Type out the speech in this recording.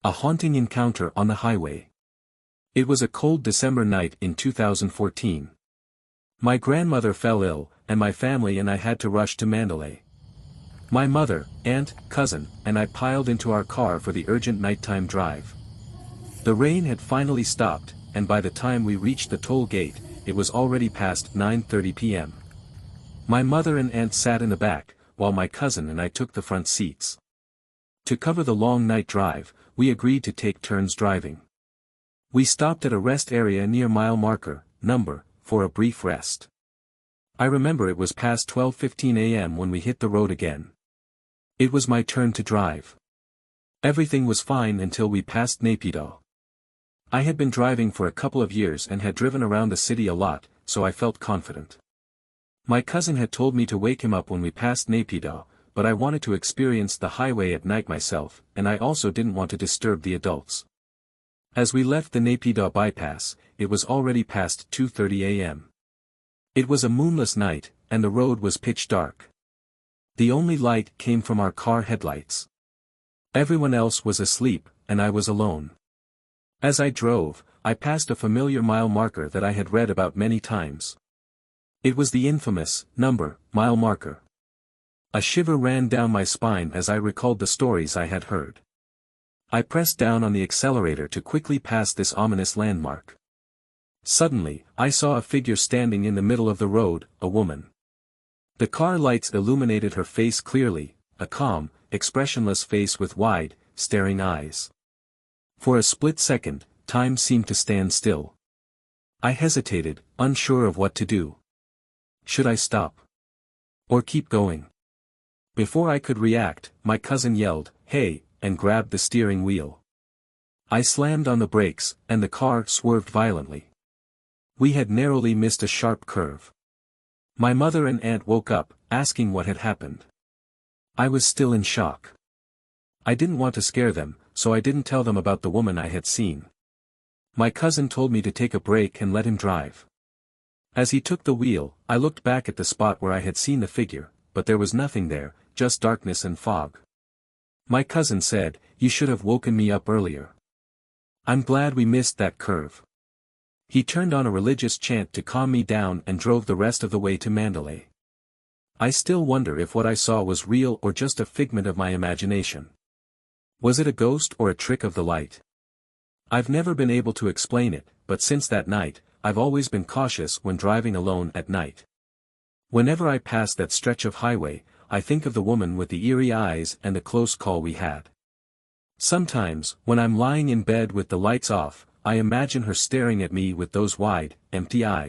A haunting encounter on the highway. It was a cold December night in 2014. My grandmother fell ill, and my family and I had to rush to Mandalay. My mother, aunt, cousin, and I piled into our car for the urgent nighttime drive. The rain had finally stopped, and by the time we reached the toll gate, it was already past 9:30 p.m. My mother and aunt sat in the back, while my cousin and I took the front seats. To cover the long night drive, we agreed to take turns driving. We stopped at a rest area near mile marker, number, for a brief rest. I remember it was past 12:15 a.m. when we hit the road again. It was my turn to drive. Everything was fine until we passed Naypyidaw. I had been driving for a couple of years and had driven around the city a lot, so I felt confident. My cousin had told me to wake him up when we passed Naypyidaw, but I wanted to experience the highway at night myself, and I also didn't want to disturb the adults. As we left the Naypyidaw bypass, it was already past 2:30 a.m. It was a moonless night, and the road was pitch dark. The only light came from our car headlights. Everyone else was asleep, and I was alone. As I drove, I passed a familiar mile marker that I had read about many times. It was the infamous, number, mile marker. A shiver ran down my spine as I recalled the stories I had heard. I pressed down on the accelerator to quickly pass this ominous landmark. Suddenly, I saw a figure standing in the middle of the road, a woman. The car lights illuminated her face clearly, a calm, expressionless face with wide, staring eyes. For a split second, time seemed to stand still. I hesitated, unsure of what to do. Should I stop? Or keep going? Before I could react, my cousin yelled, "Hey," and grabbed the steering wheel. I slammed on the brakes, and the car swerved violently. We had narrowly missed a sharp curve. My mother and aunt woke up, asking what had happened. I was still in shock. I didn't want to scare them, so I didn't tell them about the woman I had seen. My cousin told me to take a break and let him drive. As he took the wheel, I looked back at the spot where I had seen the figure, but there was nothing there, just darkness and fog. My cousin said, "You should have woken me up earlier. I'm glad we missed that curve." He turned on a religious chant to calm me down and drove the rest of the way to Mandalay. I still wonder if what I saw was real or just a figment of my imagination. Was it a ghost or a trick of the light? I've never been able to explain it, but since that night, I've always been cautious when driving alone at night. Whenever I pass that stretch of highway, I think of the woman with the eerie eyes and the close call we had. Sometimes, when I'm lying in bed with the lights off, I imagine her staring at me with those wide, empty eyes.